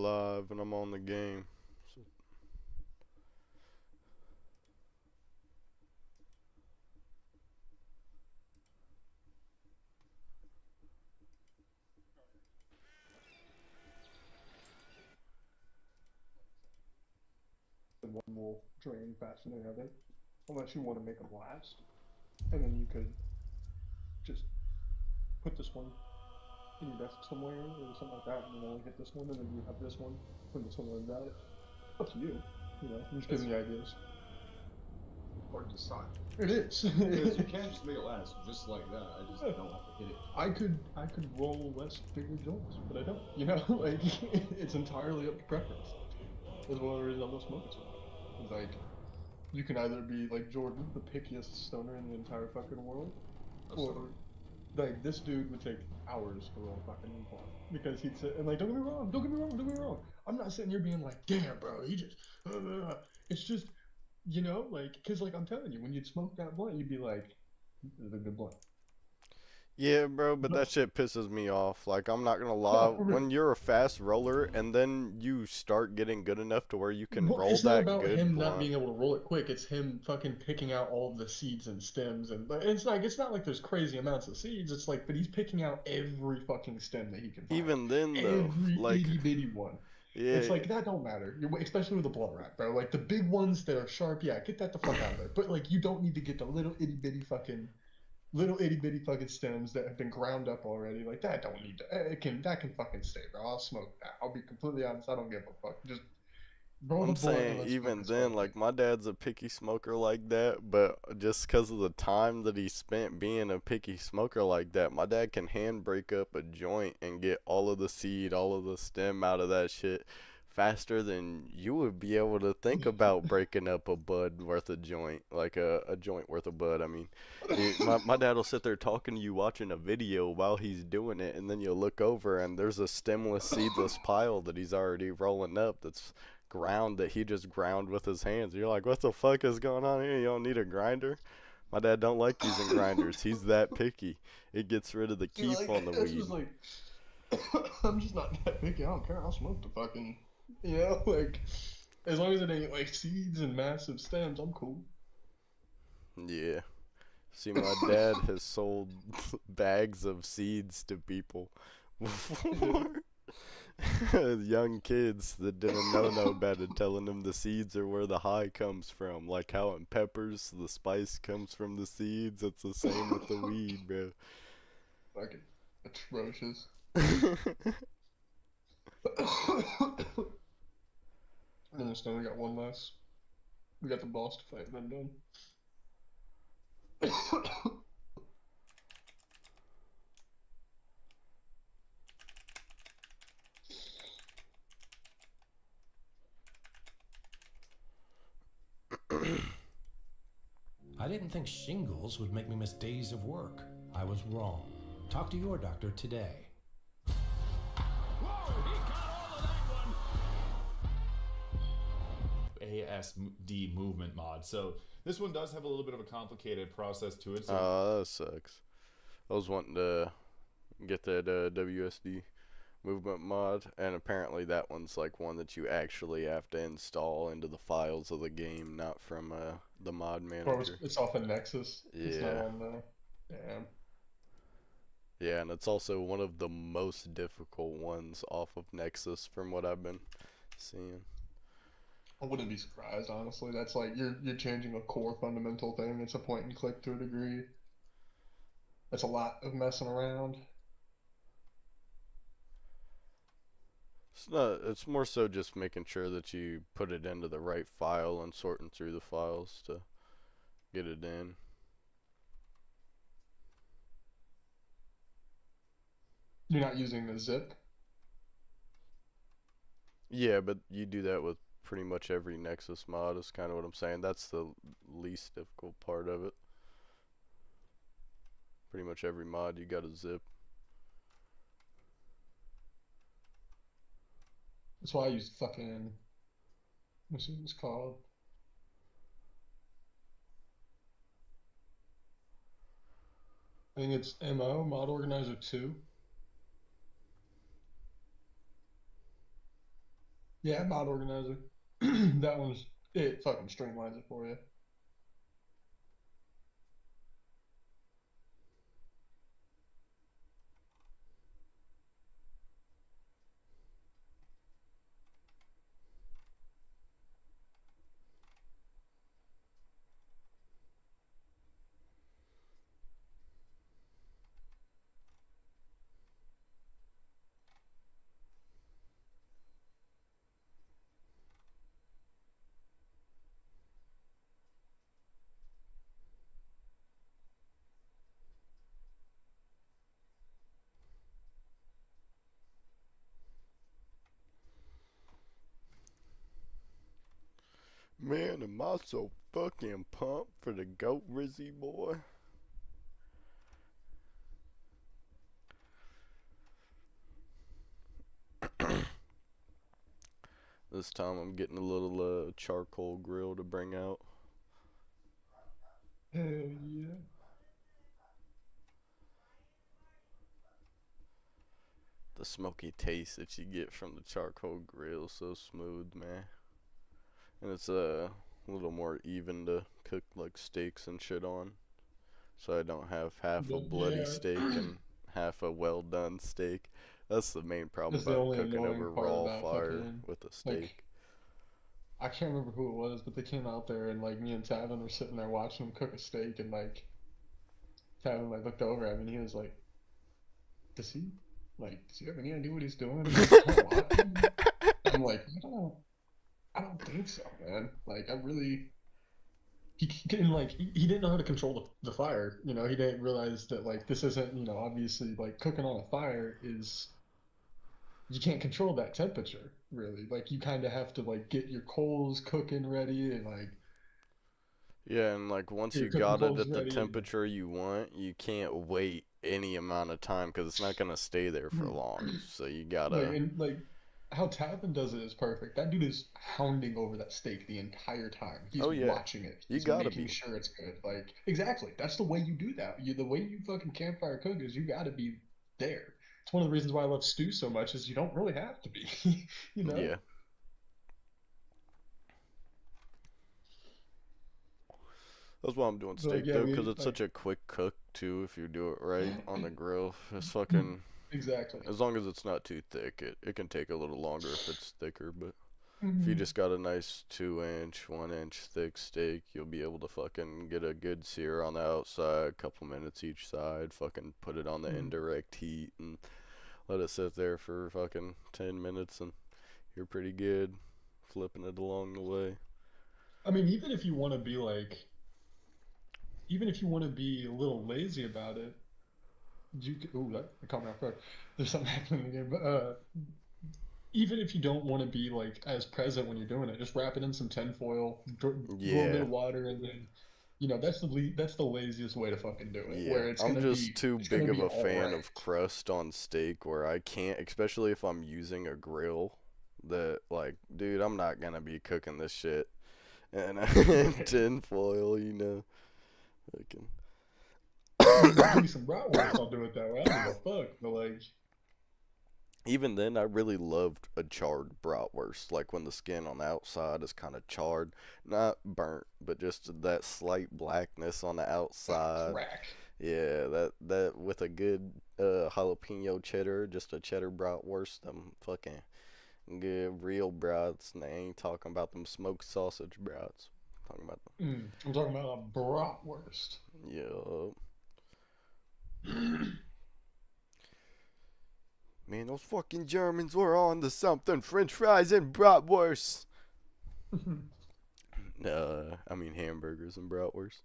live and I'm on the game. So, and one will drain faster than the other, unless you want to make them last. And then you could just put this one in your desk somewhere or something like that, and then only hit this one, and then you have this one when this one runs out. Up to you. You know, I'm just giving you ideas. Hard to decide. It is. Because you can't just make it last just like that. I just don't have to hit it. I could roll less bigger joints, but I don't. You know, like it's entirely up to preference. That's one of the reasons I'm not smoking so much. Like, you can either be like Jordan, the pickiest stoner in the entire fucking world, or like this dude would take hours to roll fucking implant because he'd sit and like, don't get me wrong, don't get me wrong, don't get me wrong. I'm not sitting here being like, damn, bro, he just. It's just, you know, like, cause like I'm telling you, when you'd smoke that blunt, you'd be like, this is a good blunt. yeah, bro, but that No, shit pisses me off. Like, I'm not gonna no, lie. for real. When you're a fast roller and then you start getting good enough to where you can Well, roll it's not that about good him not blunt. being able to roll it quick. It's him fucking picking out all of the seeds and stems, and it's not like there's crazy amounts of seeds. It's like, but he's picking out every fucking stem that he can find, Even then, though, every like, itty bitty one. It's yeah, like that don't matter, especially with the blunt wrap, bro. Like the big ones that are sharp, yeah, get that the fuck out of there. But like, you don't need to get the little itty bitty fucking stems that have been ground up already. Like that don't need to. That can fucking stay, bro. I'll smoke that. I'll be completely honest. I don't give a fuck. Just roll the I'm blunt and saying let's smoke even this then, fucking like, thing. my dad's a picky smoker like that, but just because of the time that he spent being a picky smoker like that, my dad can hand break up a joint and get all of the seed, all of the stem out of that shit faster than you would be able to think about breaking up a bud worth of joint, like a joint worth of bud. I mean, my dad will sit there talking to you watching a video while he's doing it, and then you look over and there's a stemless, seedless pile that he's already rolling up that's ground that he just ground with his hands. You're like, what the fuck is going on here? You don't need a grinder? My dad don't like using grinders. He's that picky. It gets rid of the You're keef like, on the it's weed. just like, I'm just not that picky. I don't care. I'll smoke the fucking, like, as long as it ain't like seeds and massive stems, I'm cool. Yeah. See, my dad has sold bags of seeds to people Is before. Young kids that didn't know no better, telling them the seeds are where the high comes from. Like how in peppers, the spice comes from the seeds. It's the same with the weed, bro. fucking atrocious. I understand. We got one less. We got the boss to fight, and then done. I didn't think shingles would make me miss days of work. I was wrong. Talk to your doctor today. Whoa, he got all of that one. ASD movement mod. So this one does have a little bit of a complicated process to it. So Oh, that sucks. I was wanting to get that WSD movement mod, and apparently that one's like one that you actually have to install into the files of the game, not from the mod Or manager. it's off of Nexus. It's not Yeah. on the. Damn. Yeah, and it's also one of the most difficult ones off of Nexus from what I've been seeing. I wouldn't be surprised, honestly. That's like you're changing a core fundamental thing. It's a point and click to a degree. That's a lot of messing around. It's more so just making sure that you put it into the right file and sorting through the files to get it in. You're not using the zip. Yeah, but you do that with pretty much every Nexus mod is kind of what I'm saying. That's the least difficult part of it. Pretty much every mod you got to zip. That's why I use fucking. Let's see what it's called. I think it's MO Mod Organizer 2. Yeah, mod organizer. That one's it. Fucking streamlines it for you. Man, am I so fucking pumped for the goat rizzy boy. This time I'm getting a little charcoal grill to bring out. Hell yeah. The smoky taste that you get from the charcoal grill is so smooth, man. And it's a little more even to cook like steaks and shit on. So I don't have half a But bloody yeah, steak and half a well done steak. That's the main problem that's the about only cooking annoying over part raw about fire fucking with a steak. like I can't remember who it was, but they came out there and like me and Tavin were sitting there watching him cook a steak, and like Tavin like looked over at me and he was like, does he have any idea what he's doing? And like kind of watching. I'm like, I don't think so, man. Like I really he didn't like he didn't know how to control the fire. You know, he didn't realize that like this isn't, you know, obviously like cooking on a fire is you can't control that temperature really. Like you kind of have to like get your coals cooking ready and like Yeah, and like once your you cooking got it coals at the ready and temperature you want, you can't wait any amount of time because it's not gonna stay there for long. So you like gotta, and like how Tavin does it is perfect. That dude is hounding over that steak the entire time. He's oh yeah, watching it. you He's gotta making be. sure it's good. Like exactly. That's the way you do that. The way you fucking campfire cook is you got to be there. It's one of the reasons why I love stew so much is you don't really have to be. You know. Yeah, that's why I'm doing But like steak yeah, though, because we it's like such a quick cook too if you do it right on the grill. It's fucking, exactly. as long as it's not too thick, it can take a little longer if it's thicker, but if you Mhm. just got a nice 2 inch, 1 inch thick steak, you'll be able to fucking get a good sear on the outside, couple minutes each side, fucking put it on the Mhm. indirect heat and let it sit there for fucking 10 minutes and you're pretty good flipping it along the way. I mean, even if you want to be a little lazy about it, ooh, that caught me off guard. There's something happening in the game, but even if you don't want to be like as present when you're doing it, just wrap it in some tinfoil, throw a bit Yeah, of water, and then you know that's the laziest way to fucking do it. yeah. Where I'm just too it's gonna big of be a all fan right. of crust on steak where I can't, especially if I'm using a grill, that, like, dude, I'm not gonna be cooking this shit and tin foil, you know. Fucking. I mean, give me some bratwurst, I'll do it that way. I don't give a fuck. But like, Even then, I really loved a charred bratwurst, like when the skin on the outside is kind of charred, not burnt, but just that slight blackness on the that outside. crack. Yeah, that with a good jalapeno cheddar, just a cheddar bratwurst, them fucking good real brats. And they ain't talking about them smoked sausage brats. Talking about I'm talking about a bratwurst. them. Yeah. Man, those fucking Germans were on to something. French fries and bratwurst. I mean hamburgers and bratwurst.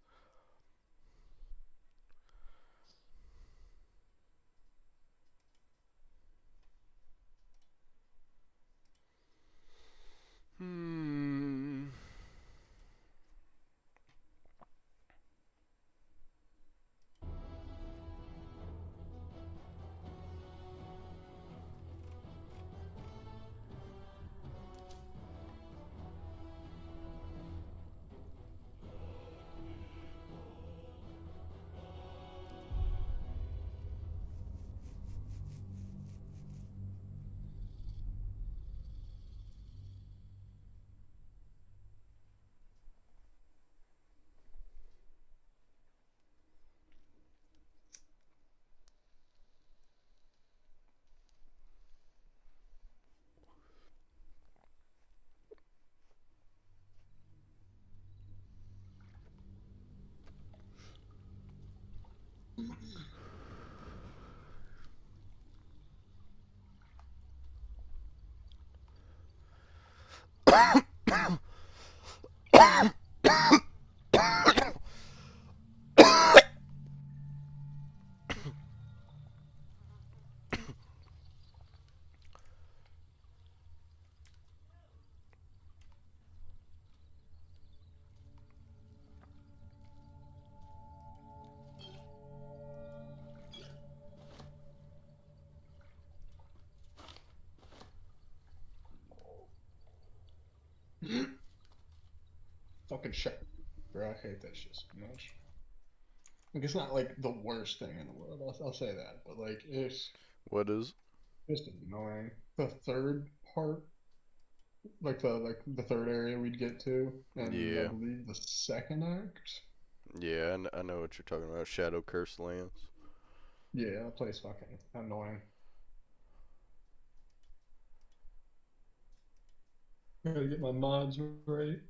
Hmm. Fucking shit. Bro, I hate that shit so much. Like, it's not like the worst thing in the world. I'll say that, but like it's What is? just annoying. The third part, like the third area we'd get to, and I Yeah. believe the second act. Yeah, I know what you're talking about. Shadow Curse Lands. Yeah, that place fucking annoying. Gotta get my mods right.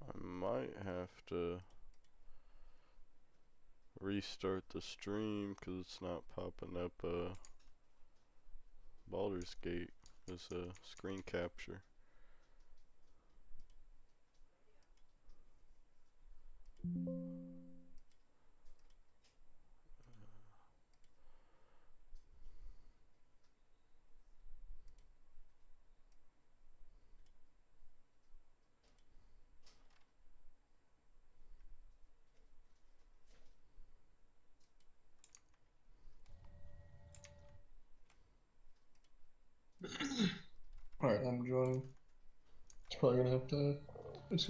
I might have to restart the stream because it's not popping up Baldur's Gate as a screen capture. Alright, I'm joining. It's probably gonna have to. It's gonna